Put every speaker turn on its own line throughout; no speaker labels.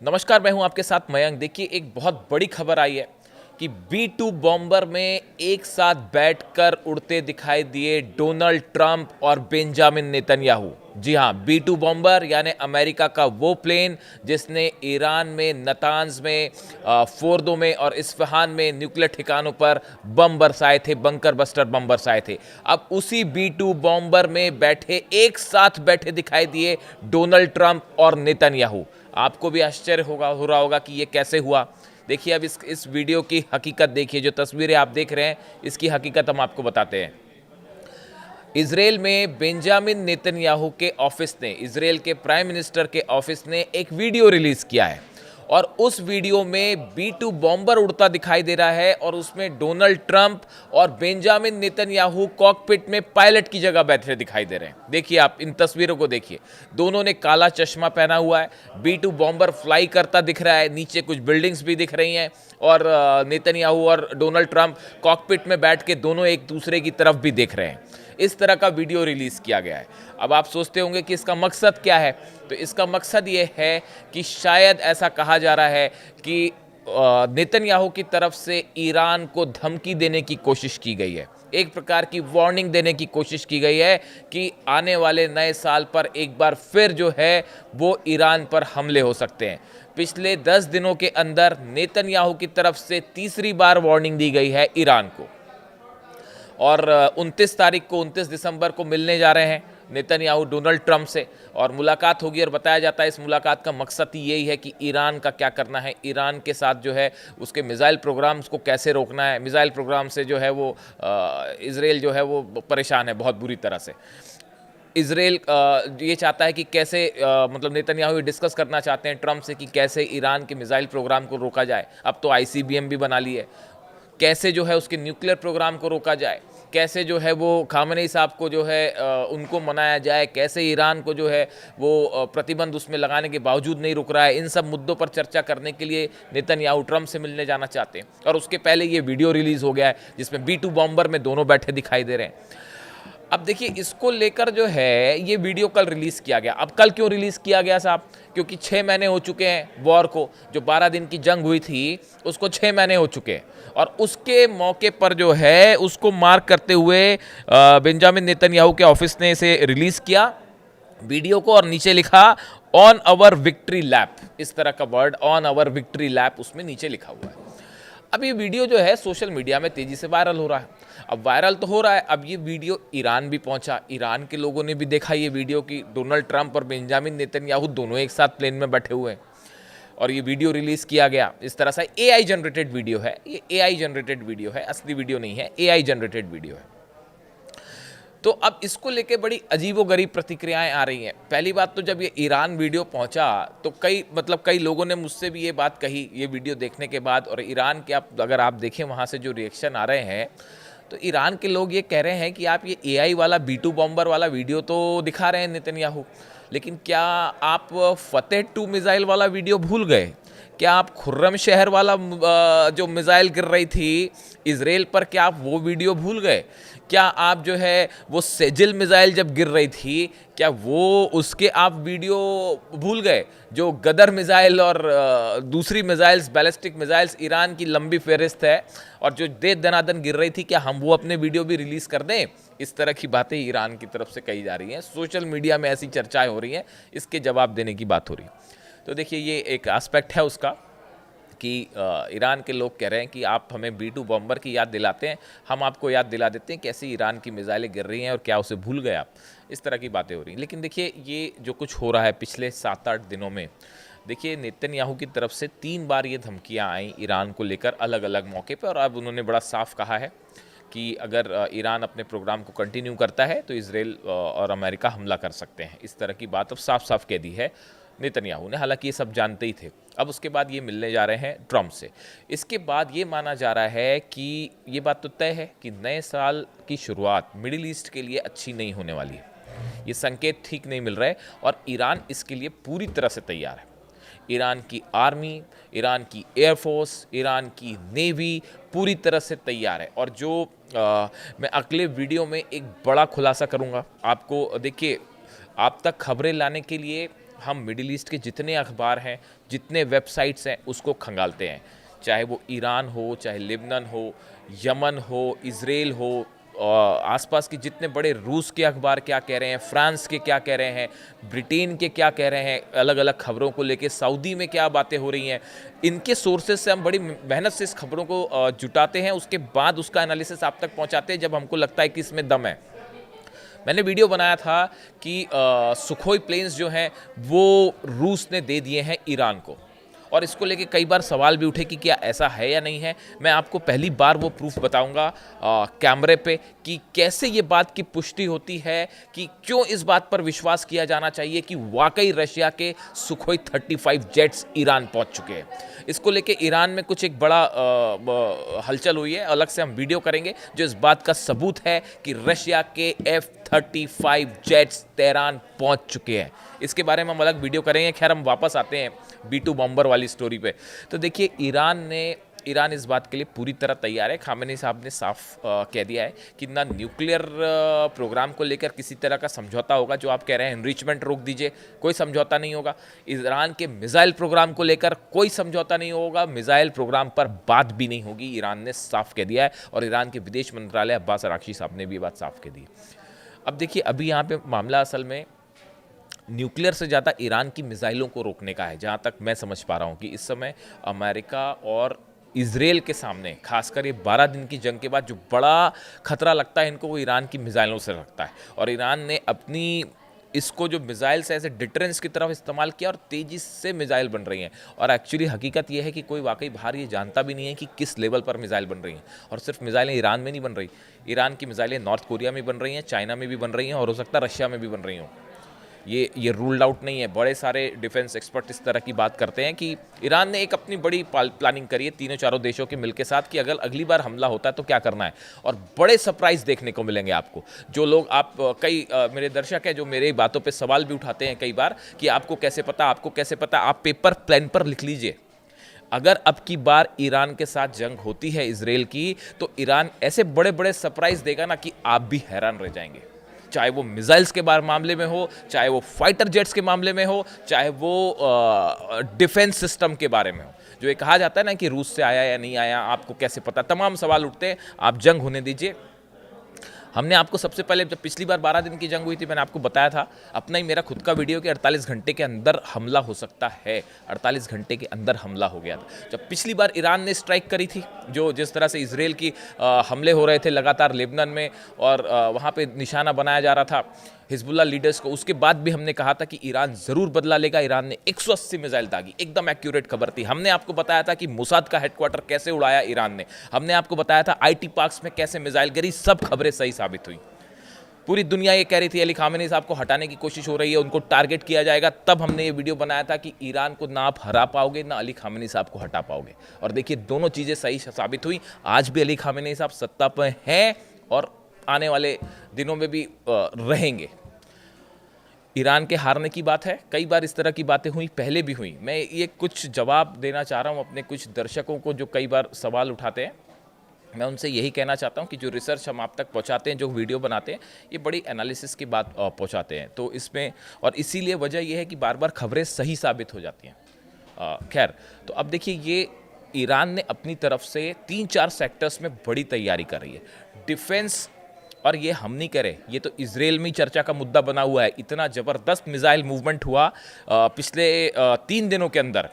नमस्कार, मैं हूं आपके साथ मयंक। देखिए, एक बहुत बड़ी खबर आई है कि B-2 बॉम्बर में एक साथ बैठकर उड़ते दिखाई दिए डोनाल्ड ट्रंप और बेंजामिन नेतन्याहू। जी हां, B-2 बॉम्बर यानी अमेरिका का वो प्लेन जिसने ईरान में, नतांज में, फोर्दो में और इस्फहान में न्यूक्लियर ठिकानों पर बम बरसाए थे, बंकर बस्टर बम बरसाए थे। अब उसी B-2 बॉम्बर में बैठे, एक साथ बैठे दिखाई दिए डोनाल्ड ट्रंप और नेतन्याहू। आपको भी आश्चर्य हो रहा होगा कि ये कैसे हुआ। देखिए, अब इस वीडियो की हकीकत देखिए। जो तस्वीरें आप देख रहे हैं, इसकी हकीकत हम आपको बताते हैं। इजराइल में बेंजामिन नेतन्याहू के ऑफिस ने, इजराइल के प्राइम मिनिस्टर के ऑफिस ने एक वीडियो रिलीज किया है और उस वीडियो में B-2 बॉम्बर उड़ता दिखाई दे रहा है और उसमें डोनाल्ड ट्रंप और बेंजामिन नेतन्याहू कॉकपिट में पायलट की जगह बैठे दिखाई दे रहे हैं। देखिए, आप इन तस्वीरों को देखिए। दोनों ने काला चश्मा पहना हुआ है। B-2 बॉम्बर फ्लाई करता दिख रहा है, नीचे कुछ बिल्डिंग्स भी दिख रही हैं और नेतन्याहू और डोनाल्ड ट्रंप कॉकपिट में बैठ के दोनों एक दूसरे की तरफ भी देख रहे हैं। इस तरह का वीडियो रिलीज़ किया गया है। अब आप सोचते होंगे कि इसका मकसद क्या है, तो इसका मकसद ये है कि शायद ऐसा कहा जा रहा है कि नेतन्याहू की तरफ से ईरान को धमकी देने की कोशिश की गई है, एक प्रकार की वार्निंग देने की कोशिश की गई है कि आने वाले नए साल पर एक बार फिर जो है वो ईरान पर हमले हो सकते हैं। पिछले 10 दिनों के अंदर नेतन्याहू की तरफ से तीसरी बार वार्निंग दी गई है ईरान को और 29 दिसंबर को मिलने जा रहे हैं नेतन्याहू डोनाल्ड ट्रंप से और मुलाकात होगी। और बताया जाता है इस मुलाकात का मकसद ही यही है कि ईरान का क्या करना है, ईरान के साथ जो है उसके मिसाइल प्रोग्राम्स को कैसे रोकना है। मिसाइल प्रोग्राम से जो है वो इजराइल जो है वो परेशान है बहुत बुरी तरह से। इजराइल ये चाहता है कि कैसे मतलब नेतन्याहू डिस्कस करना चाहते हैं ट्रंप से कि कैसे ईरान के मिसाइल प्रोग्राम को रोका जाए। अब तो ICBM भी बना ली है। कैसे जो है उसके न्यूक्लियर प्रोग्राम को रोका जाए, कैसे जो है वो खामेनेई साहब को जो है उनको मनाया जाए, कैसे ईरान को जो है वो प्रतिबंध उसमें लगाने के बावजूद नहीं रुक रहा है। इन सब मुद्दों पर चर्चा करने के लिए नेतन्याहू ट्रंप से मिलने जाना चाहते हैं। और उसके पहले ये वीडियो रिलीज हो गया है जिसमें B-2 बॉम्बर में दोनों बैठे दिखाई दे रहे हैं। अब देखिए, इसको लेकर जो है ये वीडियो कल रिलीज़ किया गया। अब कल क्यों रिलीज़ किया गया साहब? क्योंकि 6 महीने हो चुके हैं वॉर को। जो 12 दिन की जंग हुई थी उसको 6 महीने हो चुके हैं और उसके मौके पर जो है उसको मार्क करते हुए बेंजामिन नेतन्याहू के ऑफिस ने इसे रिलीज़ किया वीडियो को और नीचे लिखा ऑन आवर विक्ट्री लैप। इस तरह का word on our victory lap उसमें नीचे लिखा हुआ है। अब ये वीडियो जो है सोशल मीडिया में तेज़ी से वायरल हो रहा है। अब वायरल तो हो रहा है, अब ये वीडियो ईरान भी पहुंचा। ईरान के लोगों ने भी देखा ये वीडियो कि डोनाल्ड ट्रंप और बेंजामिन नेतन्याहू दोनों एक साथ प्लेन में बैठे हुए हैं और ये वीडियो रिलीज़ किया गया। इस तरह से AI जनरेटेड वीडियो है, ये AI जनरेटेड वीडियो है, असली वीडियो नहीं है, AI जनरेटेड वीडियो है। तो अब इसको लेके बड़ी अजीबोगरीब प्रतिक्रियाएं आ रही हैं। पहली बात तो जब ये ईरान वीडियो पहुंचा तो कई लोगों ने मुझसे भी ये बात कही ये वीडियो देखने के बाद। और ईरान के अगर आप देखें वहाँ से जो रिएक्शन आ रहे हैं तो ईरान के लोग ये कह रहे हैं कि आप ये AI वाला B-2 बॉम्बर वाला वीडियो तो दिखा रहे हैं नेतन्याहू, लेकिन क्या आप फतेह 2 मिसाइल वाला वीडियो भूल गए? क्या आप खुर्रम शहर वाला जो मिसाइल गिर रही थी इजराइल पर, क्या आप वो वीडियो भूल गए? क्या आप जो है वो सेजिल मिसाइल जब गिर रही थी क्या वो उसके आप वीडियो भूल गए? जो गदर मिसाइल और दूसरी मिसाइल्स, बैलिस्टिक मिसाइल्स, ईरान की लंबी फहरिस्त है और जो दे दनादन गिर रही थी, क्या हम वो अपने वीडियो भी रिलीज़ कर दें? इस तरह की बातें ईरान की तरफ से कही जा रही हैं। सोशल मीडिया में ऐसी चर्चाएं हो रही हैं, इसके जवाब देने की बात हो रही है। तो देखिए, ये एक एस्पेक्ट है उसका कि ईरान के लोग कह रहे हैं कि आप हमें B-2 बॉम्बर की याद दिलाते हैं, हम आपको याद दिला देते हैं कैसे ईरान की मिसाइलें गिर रही हैं और क्या उसे भूल गए आप। इस तरह की बातें हो रही हैं। लेकिन देखिए, ये जो कुछ हो रहा है पिछले 7-8 दिनों में, देखिए नेतन्याहू की तरफ से 3 बार ये धमकियां आई ईरान को लेकर अलग अलग मौके पर। और अब उन्होंने बड़ा साफ कहा है कि अगर ईरान अपने प्रोग्राम को कंटिन्यू करता है तो इजराइल और अमेरिका हमला कर सकते हैं। इस तरह की बात अब साफ साफ कह दी है नेतन्याहू ने। हालांकि ये सब जानते ही थे। अब उसके बाद ये मिलने जा रहे हैं ट्रंप से। इसके बाद ये माना जा रहा है कि ये बात तो तय है कि नए साल की शुरुआत मिडिल ईस्ट के लिए अच्छी नहीं होने वाली है। ये संकेत ठीक नहीं मिल रहे और ईरान इसके लिए पूरी तरह से तैयार है। ईरान की आर्मी, ईरान की एयरफोर्स, ईरान की नेवी पूरी तरह से तैयार है। और जो मैं अगले वीडियो में एक बड़ा खुलासा करूंगा आपको। देखिए, आप तक खबरें लाने के लिए हम मिडिल ईस्ट के जितने अखबार हैं, जितने वेबसाइट्स हैं, उसको खंगालते हैं, चाहे वो ईरान हो, चाहे लेबनान हो, यमन हो, इज़राइल हो, आसपास के जितने बड़े रूस के अखबार क्या कह रहे हैं, फ्रांस के क्या कह रहे हैं, ब्रिटेन के क्या कह रहे हैं, अलग अलग खबरों को लेके सऊदी में क्या बातें हो रही हैं, इनके सोर्सेज से हम बड़ी मेहनत से इस खबरों को जुटाते हैं, उसके बाद उसका एनालिसिस आप तक पहुंचाते हैं जब हमको लगता है कि इसमें दम है। मैंने वीडियो बनाया था कि सुखोई प्लेन्स जो हैं वो रूस ने दे दिए हैं ईरान को, और इसको लेके कई बार सवाल भी उठे कि क्या ऐसा है या नहीं है। मैं आपको पहली बार वो प्रूफ बताऊंगा कैमरे पे कि कैसे ये बात की पुष्टि होती है, कि क्यों इस बात पर विश्वास किया जाना चाहिए कि वाकई रशिया के सुखोई 35 जेट्स ईरान पहुंच चुके हैं। इसको लेके ईरान में कुछ एक बड़ा हलचल हुई है, अलग से हम वीडियो करेंगे जो इस बात का सबूत है कि रशिया के F-35 जेट्स तेहरान पहुंच चुके हैं। इसके बारे में हम अलग वीडियो करेंगे। खैर, हम वापस आते हैं B2 बॉम्बर वाली स्टोरी पे। तो देखिए, ईरान इस बात के लिए पूरी तरह तैयार है। खामेनी साहब ने साफ कह दिया है कि ना न्यूक्लियर प्रोग्राम को लेकर किसी तरह का समझौता होगा। जो आप कह रहे हैं एनरिचमेंट रोक दीजिए, कोई समझौता नहीं होगा। ईरान के मिसाइल प्रोग्राम को लेकर कोई समझौता नहीं होगा। मिसाइल प्रोग्राम पर बात भी नहीं होगी, ईरान ने साफ कह दिया है। और ईरान के विदेश मंत्रालय अब्बास अराक्ची साहब ने भी ये बात साफ कह दी। अब देखिए, अभी यहाँ पे मामला असल में न्यूक्लियर से ज़्यादा ईरान की मिसाइलों को रोकने का है। जहाँ तक मैं समझ पा रहा हूँ कि इस समय अमेरिका और इजराइल के सामने, खासकर ये 12 दिन की जंग के बाद, जो बड़ा खतरा लगता है इनको, वो ईरान की मिसाइलों से लगता है। और ईरान ने अपनी इसको जो मिसाइल्स है ऐसे डिटरेंस की तरफ इस्तेमाल किया, और तेज़ी से मिसाइल बन रही हैं। और एक्चुअली हकीकत यह है कि कोई वाकई बाहर ये जानता भी नहीं है कि किस लेवल पर मिसाइल बन रही हैं। और सिर्फ मिसाइलें ईरान में नहीं बन रही, ईरान की मिसाइलें नॉर्थ कोरिया में बन रही हैं, चाइना में भी बन रही हैं, और हो सकता है रशिया में भी बन रही हों। ये रूल्ड आउट नहीं है। बड़े सारे डिफेंस एक्सपर्ट इस तरह की बात करते हैं कि ईरान ने एक अपनी बड़ी प्लानिंग करी है तीनों चारों देशों के मिलके साथ, कि अगर अगली बार हमला होता है तो क्या करना है। और बड़े सरप्राइज देखने को मिलेंगे आपको। जो लोग मेरे दर्शक हैं जो मेरे बातों पे सवाल भी उठाते हैं कई बार कि आपको कैसे पता, आप पेपर प्लान पर लिख लीजिए। अगर अब की बार ईरान के साथ जंग होती है इजराइल की, तो ईरान ऐसे बड़े बड़े सरप्राइज देगा ना कि आप भी हैरान रह जाएंगे। चाहे वो मिसाइल्स के मामले में हो, चाहे वो फाइटर जेट्स के मामले में हो, चाहे वो डिफेंस सिस्टम के बारे में हो। जो ये कहा जाता है ना कि रूस से आया या नहीं आया, आपको कैसे पता, तमाम सवाल उठते हैं। आप जंग होने दीजिए। हमने आपको सबसे पहले, जब पिछली बार 12 दिन की जंग हुई थी, मैंने आपको बताया था, अपना ही मेरा खुद का वीडियो, कि 48 घंटे के अंदर हमला हो सकता है। 48 घंटे के अंदर हमला हो गया था जब पिछली बार ईरान ने स्ट्राइक करी थी। जिस तरह से इजराइल की हमले हो रहे थे लगातार लेबनान में, और वहाँ पे निशाना बनाया जा रहा था हिजबुल्ला लीडर्स को, उसके बाद भी हमने कहा था कि ईरान ज़रूर बदला लेगा। ईरान ने 180 मिसाइल दागी, एकदम एक्यूरेट खबर थी। हमने आपको बताया था कि मोसाद का हेडक्वार्टर कैसे उड़ाया ईरान ने। हमने आपको बताया था IT पार्क्स में कैसे मिसाइल गिरी। सब खबरें सही साबित हुई। पूरी दुनिया ये कह रही थी अली खामेनी साहब को हटाने की कोशिश हो रही है, उनको टारगेट किया जाएगा। तब हमने ये वीडियो बनाया था कि ईरान को ना आप हरा पाओगे, ना अली खामेनी साहब को हटा पाओगे। और देखिए, दोनों चीज़ें सही साबित हुई। आज भी अली खामेनी साहब सत्ता पर हैं और आने वाले दिनों में भी रहेंगे। ईरान के हारने की बात है, कई बार इस तरह की बातें हुई, पहले भी हुई। मैं ये कुछ जवाब देना चाह रहा हूँ अपने कुछ दर्शकों को जो कई बार सवाल उठाते हैं। मैं उनसे यही कहना चाहता हूँ कि जो रिसर्च हम आप तक पहुँचाते हैं, जो वीडियो बनाते हैं, ये बड़ी एनालिसिस की बात पहुँचाते हैं। तो इसमें, और इसीलिए वजह यह है कि बार बार खबरें सही साबित हो जाती हैं। खैर, तो अब देखिए, ये ईरान ने अपनी तरफ से 3-4 सेक्टर्स में बड़ी तैयारी कर रही है डिफेंस। और ये हम नहीं करे, ये तो इजराइल में चर्चा का मुद्दा बना हुआ है। इतना ज़बरदस्त मिसाइल मूवमेंट हुआ पिछले 3 दिनों के अंदर।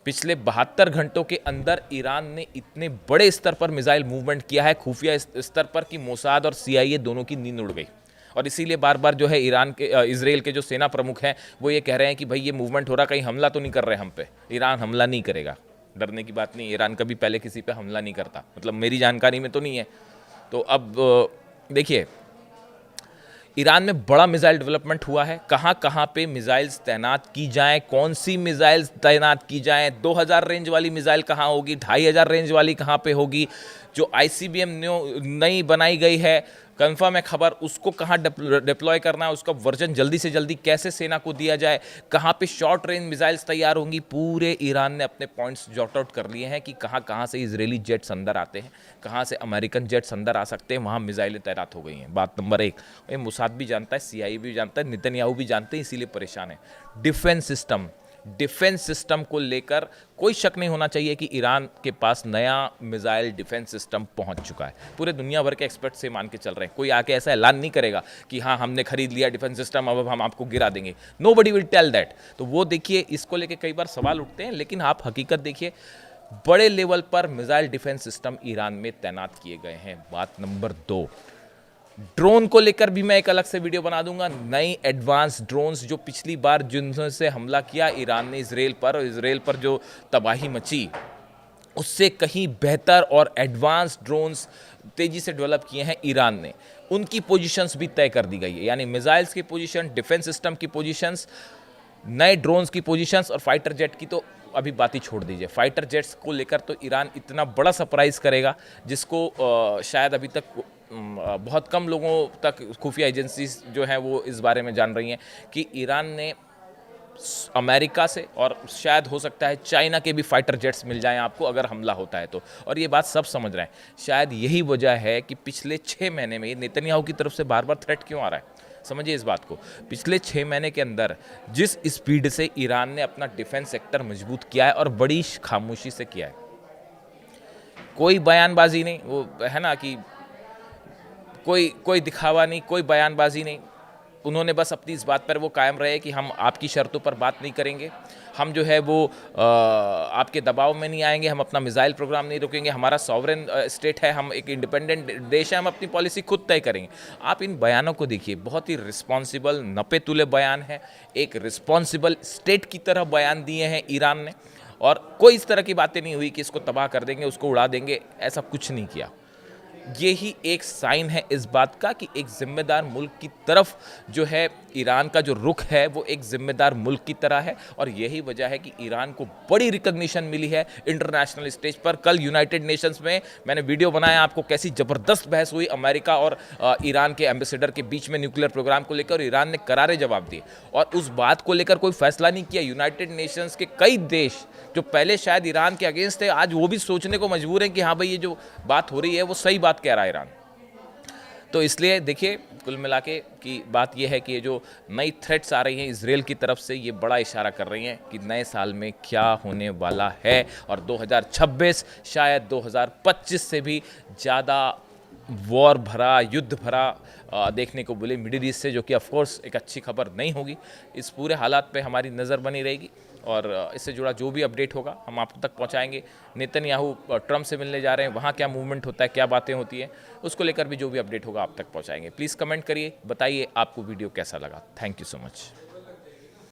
पिछले 72 घंटों के अंदर ईरान ने इतने बड़े स्तर पर मिसाइल मूवमेंट किया है, खुफिया स्तर पर, कि मोसाद और CIA दोनों की नींद उड़ गई। और इसीलिए बार बार जो है इजराइल के जो सेना प्रमुख हैं वो ये कह रहे हैं कि भाई ये मूवमेंट हो रहा, कहीं हमला तो नहीं कर रहे हम पे। ईरान हमला नहीं करेगा, डरने की बात नहीं। ईरान कभी पहले किसी पे हमला नहीं करता, मतलब मेरी जानकारी में तो नहीं है। तो अब देखिए, ईरान में बड़ा मिसाइल डेवलपमेंट हुआ है। कहाँ पे मिसाइल्स तैनात की जाएं, कौन सी मिसाइल्स तैनात की जाएं, 2000 रेंज वाली मिसाइल कहाँ होगी, 2500 रेंज वाली कहाँ पे होगी, जो ICBM नई बनाई गई है कंफर्म है खबर, उसको कहाँ डिप्लॉय करना है, उसका वर्जन जल्दी से जल्दी कैसे सेना को दिया जाए, कहाँ पे शॉर्ट रेंज मिसाइल्स तैयार होंगी, पूरे ईरान ने अपने पॉइंट्स जॉट आउट कर लिए हैं कि कहाँ कहाँ से इजरायली जेट्स अंदर आते हैं, कहाँ से अमेरिकन जेट्स अंदर आ सकते हैं, वहाँ मिसाइलें तैनात हो गई हैं। बात नंबर 1, ये मोसाद भी जानता है, CIA भी जानता है, नेतन्याहू भी जानते हैं, इसीलिए परेशान है। डिफेंस सिस्टम को लेकर कोई शक नहीं होना चाहिए कि ईरान के पास नया मिसाइल डिफेंस सिस्टम पहुंच चुका है। पूरे दुनिया भर के एक्सपर्ट से मान के चल रहे हैं, कोई आके ऐसा ऐलान नहीं करेगा कि हाँ हमने खरीद लिया डिफेंस सिस्टम, अब हम आपको गिरा देंगे। Nobody will tell that. तो वो देखिए, इसको लेके कई बार सवाल उठते हैं, लेकिन आप हकीकत देखिए, बड़े लेवल पर मिसाइल डिफेंस सिस्टम ईरान में तैनात किए गए हैं। बात नंबर 2, ड्रोन को लेकर भी मैं एक अलग से वीडियो बना दूंगा। नई एडवांस ड्रोन्स जो पिछली बार जिनसे हमला किया ईरान ने इसराइल पर जो तबाही मची, उससे कहीं बेहतर और एडवांस ड्रोन्स तेजी से डेवलप किए हैं ईरान ने। उनकी पोजीशंस भी तय कर दी गई है, यानी मिसाइल्स की पोजीशन, डिफेंस सिस्टम की पोजीशंस, नए ड्रोन्स की पोजीशंस और फाइटर जेट की तो अभी बात ही छोड़ दीजिए। फाइटर जेट्स को लेकर तो ईरान इतना बड़ा सरप्राइज़ करेगा जिसको शायद अभी तक बहुत कम लोगों तक खुफिया एजेंसीज जो हैं वो इस बारे में जान रही हैं कि ईरान ने अमेरिका से और शायद हो सकता है चाइना के भी फाइटर जेट्स मिल जाएं आपको अगर हमला होता है तो। और ये बात सब समझ रहे हैं। शायद यही वजह है कि पिछले 6 महीने में नेतन्याहू की तरफ से बार बार थ्रेट क्यों आ रहा है। समझिए इस बात को, पिछले 6 महीने के अंदर जिस स्पीड से ईरान ने अपना डिफेंस सेक्टर मजबूत किया है और बड़ी खामोशी से किया है, कोई बयानबाजी नहीं, वो है ना कि कोई दिखावा नहीं, कोई बयानबाजी नहीं। उन्होंने बस अपनी इस बात पर वो कायम रहे कि हम आपकी शर्तों पर बात नहीं करेंगे, हम जो है वो आपके दबाव में नहीं आएंगे, हम अपना मिसाइल प्रोग्राम नहीं रोकेंगे, हमारा सॉवरेन स्टेट है, हम एक इंडिपेंडेंट देश है, हम अपनी पॉलिसी खुद तय करेंगे। आप इन बयानों को देखिए, बहुत ही रिस्पॉन्सिबल नपे तुले बयान है, एक रिस्पॉन्सिबल स्टेट की तरह बयान दिए हैं ईरान ने। और कोई इस तरह की बातें नहीं हुई कि इसको तबाह कर देंगे, उसको उड़ा देंगे, ऐसा कुछ नहीं किया। ये ही एक साइन है इस बात का कि एक जिम्मेदार मुल्क की तरफ जो है ईरान का जो रुख है वो एक जिम्मेदार मुल्क की तरह है। और यही वजह है कि ईरान को बड़ी रिकग्निशन मिली है इंटरनेशनल स्टेज पर। कल यूनाइटेड नेशंस में मैंने वीडियो बनाया आपको, कैसी ज़बरदस्त बहस हुई अमेरिका और ईरान के एम्बेसडर के बीच में न्यूक्लियर प्रोग्राम को लेकर, और ईरान ने करारे जवाब दिए और उस बात को लेकर कोई फैसला नहीं किया। यूनाइटेड नेशंस के कई देश जो पहले शायद ईरान के अगेंस्ट थे, आज वो भी सोचने को मजबूर हैं कि हाँ भाई ये जो बात हो रही है वो सही बात कह रहा है ईरान। तो इसलिए देखिए, कुल मिला के की बात यह है कि ये जो नई थ्रेट्स आ रही हैं इसराइल की तरफ से, ये बड़ा इशारा कर रही हैं कि नए साल में क्या होने वाला है। और 2026 शायद 2025 से भी ज़्यादा वॉर भरा, युद्ध भरा देखने को मिले मिडिल ईस्ट से, जो कि ऑफकोर्स एक अच्छी खबर नहीं होगी। इस पूरे हालात पे हमारी नज़र बनी रहेगी और इससे जुड़ा जो भी अपडेट होगा हम आप तक पहुंचाएंगे। नेतन्याहू ट्रम्प से मिलने जा रहे हैं, वहाँ क्या मूवमेंट होता है, क्या बातें होती हैं, उसको लेकर भी जो भी अपडेट होगा आप तक पहुंचाएंगे। प्लीज़ कमेंट करिए, बताइए आपको वीडियो कैसा लगा। Thank you so much.